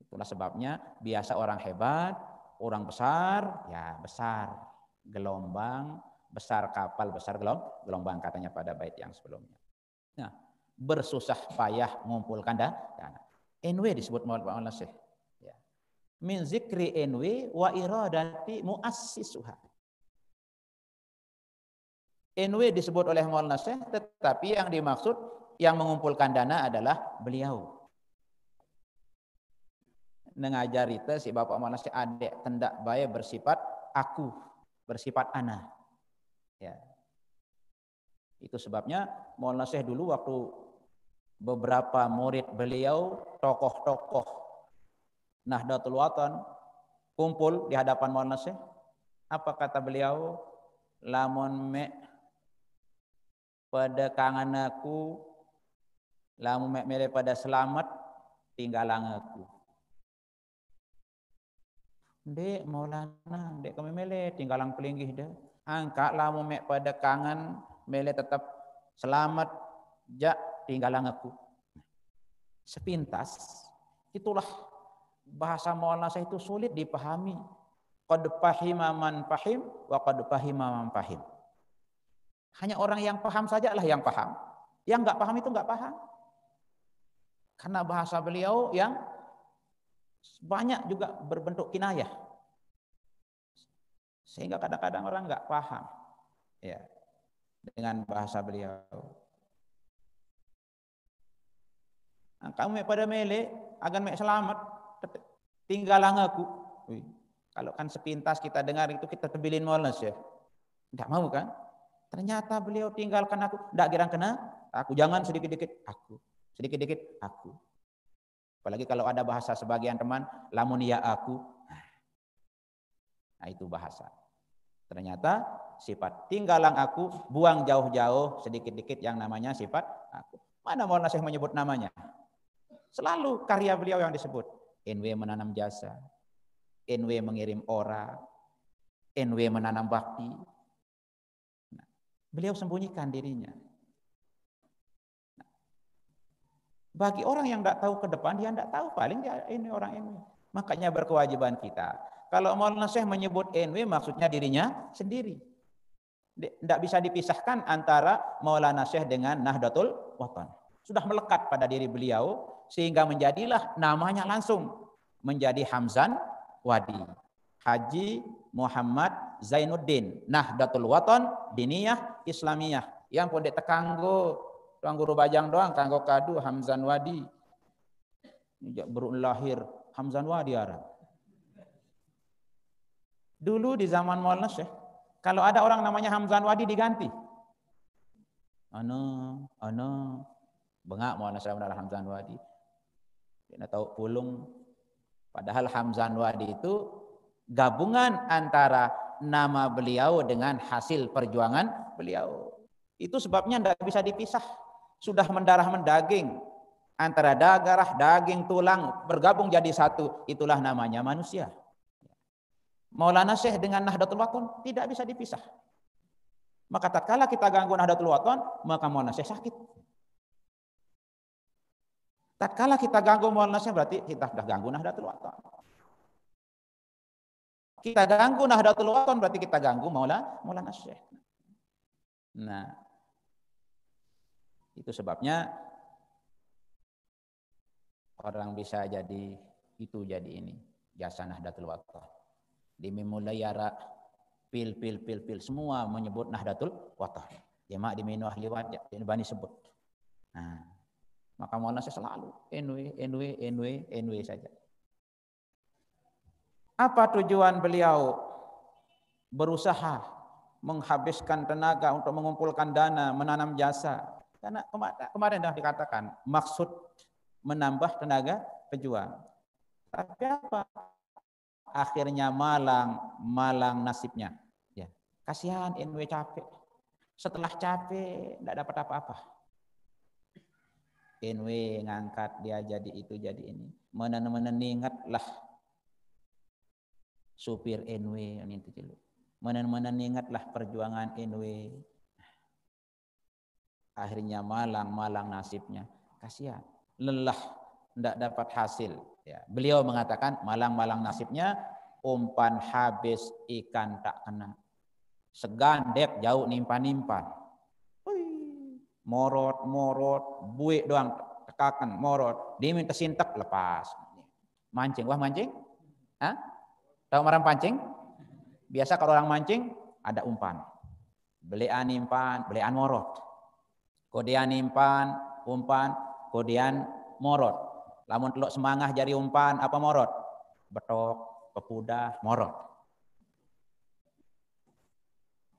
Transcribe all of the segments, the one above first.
Itulah sebabnya biasa orang hebat, orang besar, ya besar. Gelombang, besar kapal, besar gelombang katanya pada bait yang sebelumnya. Nah, bersusah payah mengumpulkan dana. NW disebut Maulana Syekh. Ya. Min zikri NW wa iradati muassisuha. NW disebut oleh Maulana Syekh, tetapi yang dimaksud yang mengumpulkan dana adalah beliau. Mengajari itu si Bapak Maulana Syekh adek tendak baik bersifat aku, bersifat ana. Ya. Itu sebabnya Maulana Syekh dulu waktu beberapa murid beliau, tokoh-tokoh Nahdlatul Watan kumpul di hadapan Maulana Syekh. Apa kata beliau? Lamun mek pada kangen aku, lamun mek mere pada selamat, tinggalang aku. Dek Maulana, dek kami mele tinggalang pelinggih dah. Angka lamun mek pada kangen, mele tetap selamat, jak tinggalang aku. Sepintas, itulah bahasa Maulana Syekh itu sulit dipahami. Qad fahima man fahim wa qad fahima man fahim. Hanya orang yang paham sajalah yang paham. Yang enggak paham itu enggak paham. Karena bahasa beliau yang banyak juga berbentuk kinayah. Sehingga kadang-kadang orang enggak paham ya dengan bahasa beliau. Kamu pada mele agan mek selamat tinggalang aku. Kalau kan sepintas kita dengar itu kita tebilin moles ya. Enggak mau kan? Ternyata beliau tinggalkan aku, enggak girang kena aku, jangan sedikit-dikit aku. Sedikit-dikit aku. Apalagi kalau ada bahasa sebagian teman, lamun ya aku. Nah, itu bahasa. Ternyata sifat tinggalang aku, buang jauh-jauh sedikit-dikit yang namanya sifat aku. Mana Maulana Syekh menyebut namanya? Selalu karya beliau yang disebut. NW menanam jasa, NW mengirim orang, NW menanam bakti. Nah, beliau sembunyikan dirinya. Nah, bagi orang yang tidak tahu ke depan, dia tidak tahu paling dia ini orang NW. Makanya berkewajiban kita. Kalau Maulana Syekh menyebut NW, maksudnya dirinya sendiri. Tidak bisa dipisahkan antara Maulana Syekh dengan Nahdlatul Watan. Sudah melekat pada diri beliau, sehingga menjadilah namanya langsung menjadi Hamzan Wadi. Haji Muhammad Zainuddin Nahdlatul Watan Diniyah Islamiyah. Yang pun ditekanggo tuang guru bajang doang kanggo kadu Hamzan Wadi. Baru lahir Hamzan Wadi Arab. Dulu di zaman Maulana Syekh, kalau ada orang namanya Hamzan Wadi diganti. Bengak Maulana Syekh adalah Hamzan Wadi. Dia tahu pulung. Padahal Hamzan Wadi itu gabungan antara nama beliau dengan hasil perjuangan beliau. Itu sebabnya tidak bisa dipisah. Sudah mendarah mendaging. Antara darah, daging, tulang bergabung jadi satu. Itulah namanya manusia. Maulana Syekh dengan Nahdlatul Watan tidak bisa dipisah. Maka tatkala kita ganggu Nahdlatul Watan, maka Maulana Syekh sakit. Tatkala kita ganggu Maulana Syekh berarti kita sudah ganggu Nahdlatul Watan. Kita ganggu Nahdlatul Watan berarti kita ganggu Maulana Syekh. Nah, itu sebabnya orang bisa jadi itu jadi ini jasa Nahdlatul Watan. Dimulai yara pil semua menyebut Nahdlatul Watan. Jemaah di minu ahli wajah bani sebut. Nah, maka Maulana Syekh selalu NW saja. Apa tujuan beliau berusaha menghabiskan tenaga untuk mengumpulkan dana, menanam jasa? Karena kemarin sudah dikatakan maksud menambah tenaga pejuang. Tapi apa? Akhirnya malang nasibnya. Ya, kasihan NW capek. Setelah capek tidak dapat apa-apa. NW ngangkat dia jadi itu jadi ini. Ingatlah supir NW ini itu dulu. Ingatlah perjuangan NW. Akhirnya malang nasibnya. Kasihan. Lelah tidak dapat hasil. Ya, beliau mengatakan malang-malang nasibnya umpan habis ikan tak kena. Segandep jauh nimpan-nimpan. Morot, buik doang tekakan, morot. Dia minta sintek lepas. Mancing, wah mancing? Hah? Tahu orang pancing? Biasa kalau orang mancing ada umpan. Belian nimpan, belian morot. Kodian nimpan, umpan, kodian morot. Lamun teluk semangah jari umpan apa morot? Betok, pepudah, morot.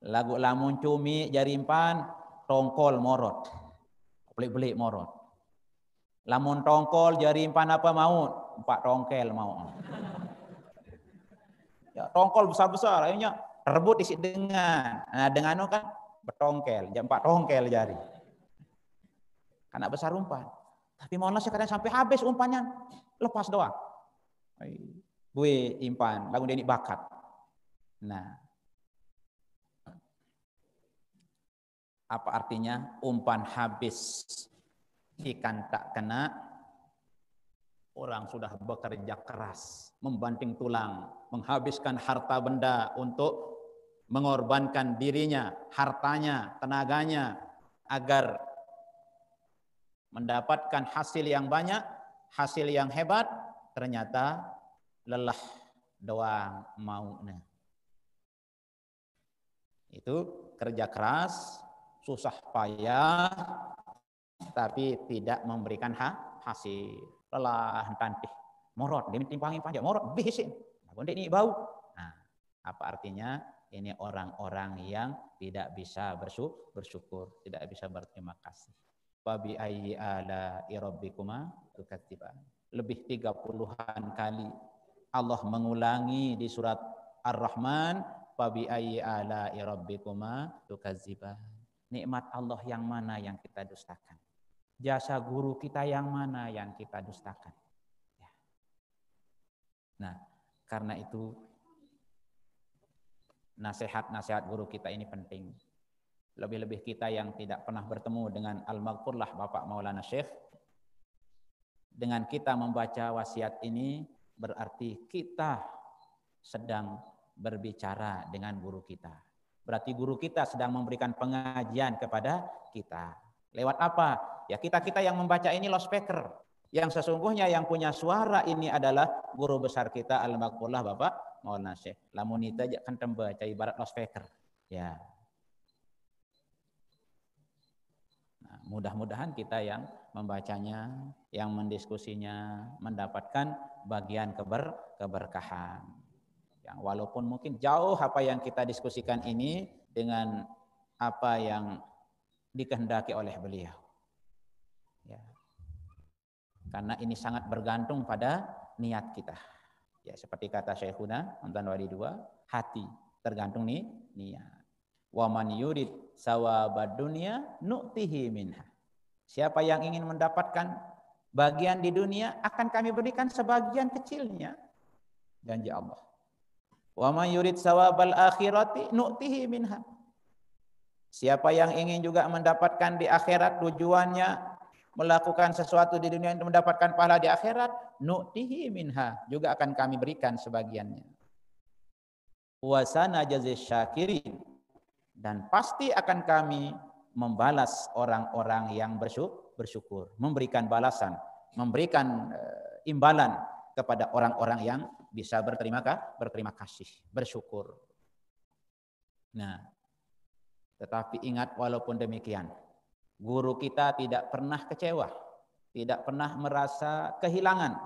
Lagu lamun cumi jari umpan, tongkol morot. Belik-belik morot. Lamun tongkol jari umpan apa mau? Empat tongkel mau. Ya, tongkol besar-besar akhirnya rebut isi dengan. Nah, dengan itu kan bertongkel, jam 4 tongkel jari. Karena besar umpan. Tapi malah sekarang sampai habis umpannya, lepas doang. Gue impan, lagu dia ini bakat. Nah, apa artinya umpan habis, ikan tak kena? Orang sudah bekerja keras, membanting tulang, menghabiskan harta benda untuk mengorbankan dirinya, hartanya, tenaganya, agar mendapatkan hasil yang banyak, hasil yang hebat, ternyata lelah doang maunya. Itu kerja keras, susah payah, tapi tidak memberikan hasil. Lelah tantih, morot, dia timpangi panjang, morot, bisin, ini bau. Nah, apa artinya? Ini orang-orang yang tidak bisa bersyukur, tidak bisa berterima kasih. Fabi ayyi ala'i rabbikuma tukadziban. Lebih 30-an kali Allah mengulangi di surat Ar-Rahman, fabi ayyi ala'i rabbikuma tukadziban. Nikmat Allah yang mana yang kita dustakan? Jasa guru kita yang mana yang kita dustakan? Ya. Nah, karena itu nasihat-nasihat guru kita ini penting. Lebih-lebih kita yang tidak pernah bertemu dengan Al-Maghfurlah Bapak Maulana Syekh. Dengan kita membaca wasiat ini berarti kita sedang berbicara dengan guru kita. Berarti guru kita sedang memberikan pengajian kepada kita. Lewat apa? Ya kita-kita yang membaca ini loudspeaker. Yang sesungguhnya yang punya suara ini adalah guru besar kita Al-Maghfurlah Bapak Maulana Syekh. Lamun itu aja kan tembaca ibarat loudspeaker. Ya. Mudah-mudahan kita yang membacanya, yang mendiskusinya mendapatkan bagian keberkahan. Yang walaupun mungkin jauh apa yang kita diskusikan ini dengan apa yang dikehendaki oleh beliau. Ya. Karena ini sangat bergantung pada niat kita. Ya, seperti kata Syekhuna Mantan Wali II, hati tergantung nih niat. Wa man yurid sawabad dunya nu'tihi minha. Siapa yang ingin mendapatkan bagian di dunia akan kami berikan sebagian kecilnya. Janji Allah. Wa man yurid sawabal akhirati nu'tihi minha. Siapa yang ingin juga mendapatkan di akhirat, tujuannya melakukan sesuatu di dunia untuk mendapatkan pahala di akhirat, nu'tihi minha, juga akan kami berikan sebagiannya. Wa sanajzi syakirin, dan pasti akan kami membalas orang-orang yang bersyukur, memberikan balasan, memberikan imbalan kepada orang-orang yang bisa berterima kasih, bersyukur. Nah, tetapi ingat walaupun demikian, guru kita tidak pernah kecewa, tidak pernah merasa kehilangan.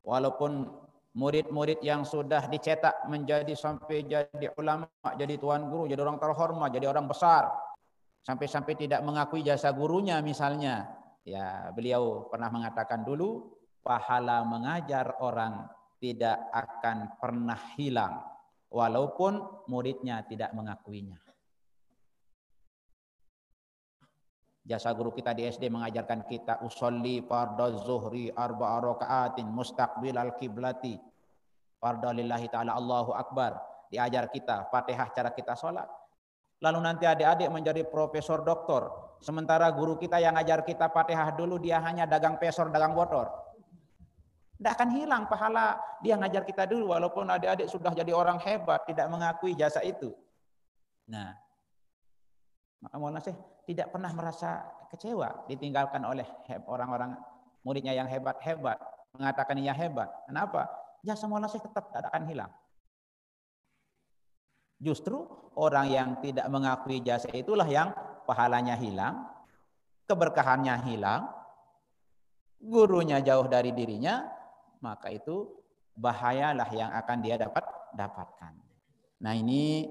Walaupun murid-murid yang sudah dicetak menjadi sampai jadi ulama, jadi tuan guru, jadi orang terhormat, jadi orang besar, sampai-sampai tidak mengakui jasa gurunya misalnya. Ya, beliau pernah mengatakan dulu, pahala mengajar orang tidak akan pernah hilang walaupun muridnya tidak mengakuinya. Jasa guru kita di SD mengajarkan kita usolli fardhu zuhri arba'a raka'atin mustaqbilal qiblati. Fardhu lillahi ta'ala Allahu akbar. Diajar kita Fatihah cara kita sholat. Lalu nanti adik-adik menjadi profesor doktor. Sementara guru kita yang ajar kita Fatihah dulu dia hanya dagang pesor, dagang motor. Tidak akan hilang pahala dia ngajar kita dulu, walaupun adik-adik sudah jadi orang hebat, tidak mengakui jasa itu. Nah, maka Maulana Syekh tidak pernah merasa kecewa ditinggalkan oleh orang-orang muridnya yang hebat-hebat, mengatakan ia hebat. Kenapa? Jasa Maulana Syekh tetap tidak akan hilang. Justru orang yang tidak mengakui jasa itulah yang pahalanya hilang, keberkahannya hilang, gurunya jauh dari dirinya, maka itu bahayalah yang akan dia dapatkan. Nah, ini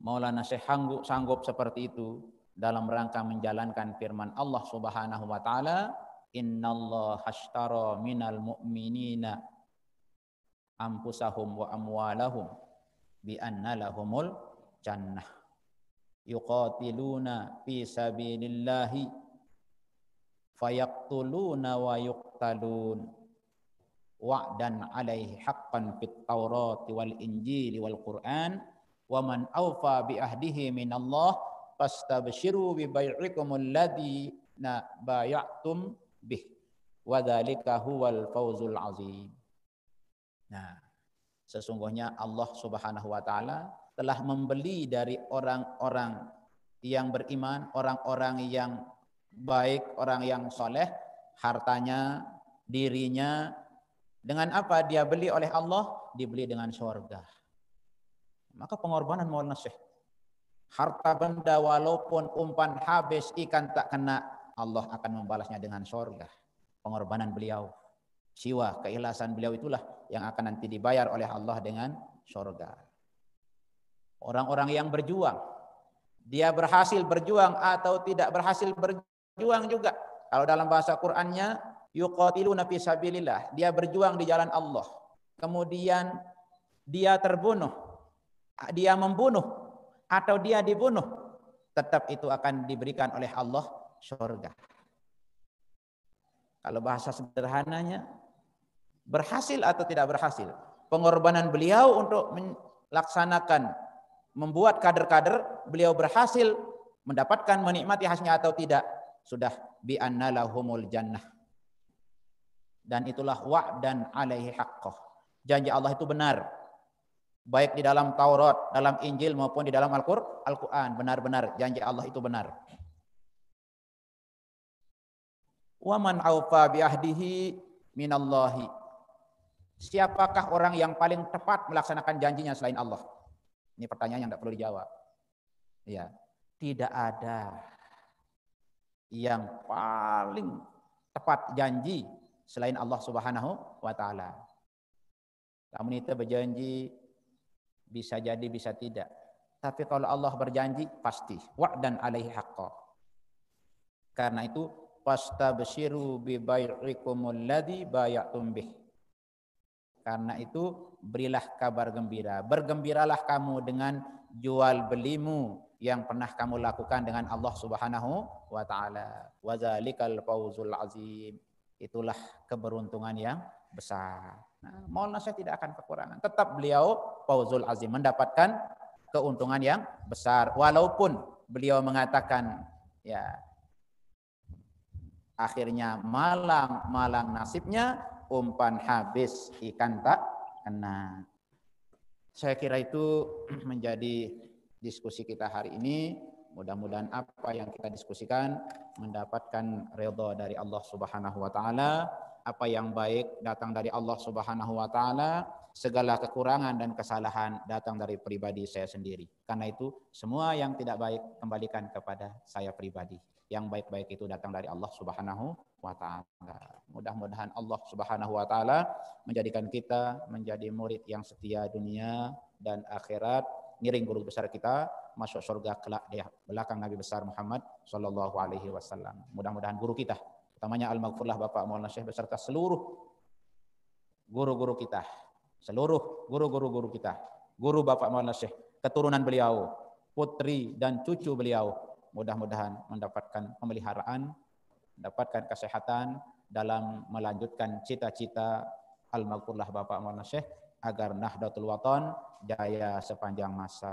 Maulana Syekh sanggup seperti itu dalam rangka menjalankan firman Allah Subhanahu wa taala, "Innallaha ashtara minal mu'minina anfusahum wa amwalahum bi anna lahumul jannah. Yuqatiluna fi sabilillahi fayaqtuluna wa yuqtalun wa'dan 'alaihi haqqan fit Taurati wal Injili wal Qur'an wa man awfa bi ahdihi minallah fastabshiru bi bai'ikumul ladina bay'atum bih wa dzalika huwal fawzul 'azim." Nah, sesungguhnya Allah Subhanahu wa taala telah membeli dari orang-orang yang beriman, orang-orang yang baik, orang yang soleh, hartanya, dirinya. Dengan apa dia beli oleh Allah? Dibeli dengan surga. Maka pengorbanan Maulana Syekh. Harta benda walaupun umpan habis ikan tak kena, Allah akan membalasnya dengan surga. Pengorbanan beliau, jiwa, keikhlasan beliau itulah yang akan nanti dibayar oleh Allah dengan surga. Orang-orang yang berjuang, dia berhasil berjuang atau tidak berhasil berjuang juga. Kalau dalam bahasa Qur'annya, yuqatiluna fi sabilillah, dia berjuang di jalan Allah. Kemudian dia terbunuh, dia membunuh, atau dia dibunuh, tetap itu akan diberikan oleh Allah surga. Kalau bahasa sederhananya, berhasil atau tidak berhasil, pengorbanan beliau untuk melaksanakan, membuat kader-kader, beliau berhasil mendapatkan, menikmati hasilnya atau tidak, sudah bi anna lahumul jannah. Dan itulah wa'dan 'alaihi haqqah. Janji Allah itu benar. Baik di dalam Taurat, dalam Injil maupun di dalam Al-Qur'an, benar-benar janji Allah itu benar. Wa man aufa bi ahdihi minallahi. Siapakah orang yang paling tepat melaksanakan janjinya selain Allah? Ini pertanyaan yang tidak perlu dijawab. Ya, tidak ada yang paling tepat janji selain Allah Subhanahu wa taala. Namun itu berjanji bisa jadi bisa tidak. Tapi kalau Allah berjanji pasti wa'dan 'alaihi haqqan. Karena itu fastabshiru bi bai'ikumul ladzi bay'atum bih. Karena itu berilah kabar gembira. Bergembiralah kamu dengan jual belimu yang pernah kamu lakukan dengan Allah Subhanahu wa taala. Wa dzalikal fawzul azim. Itulah keberuntungan yang besar. Nah, Maulana Syekh tidak akan kekurangan. Tetap beliau fawzul azim, mendapatkan keuntungan yang besar. Walaupun beliau mengatakan, ya, akhirnya malang nasibnya, umpan habis ikan tak kena. Saya kira itu menjadi diskusi kita hari ini. Mudah-mudahan apa yang kita diskusikan mendapatkan ridha dari Allah Subhanahu wa taala. Apa yang baik datang dari Allah Subhanahu wa taala, segala kekurangan dan kesalahan datang dari pribadi saya sendiri. Karena itu semua yang tidak baik kembalikan kepada saya pribadi. Yang baik-baik itu datang dari Allah Subhanahu wa taala. Mudah-mudahan Allah Subhanahu wa taala menjadikan kita menjadi murid yang setia dunia dan akhirat, ngiring guru besar kita masuk surga kelak di belakang Nabi besar Muhammad sallallahu alaihi wasallam. Mudah-mudahan guru kita, utamanya Al-Maghfurlah Bapak Maulana Syekh beserta seluruh guru-guru kita, seluruh guru-guru kita, guru Bapak Maulana Syekh, keturunan beliau, putri dan cucu beliau, mudah-mudahan mendapatkan pemeliharaan, mendapatkan kesehatan dalam melanjutkan cita-cita Al-Maghfurlah Bapak Maulana Syekh agar Nahdlatul Wathon jaya sepanjang masa.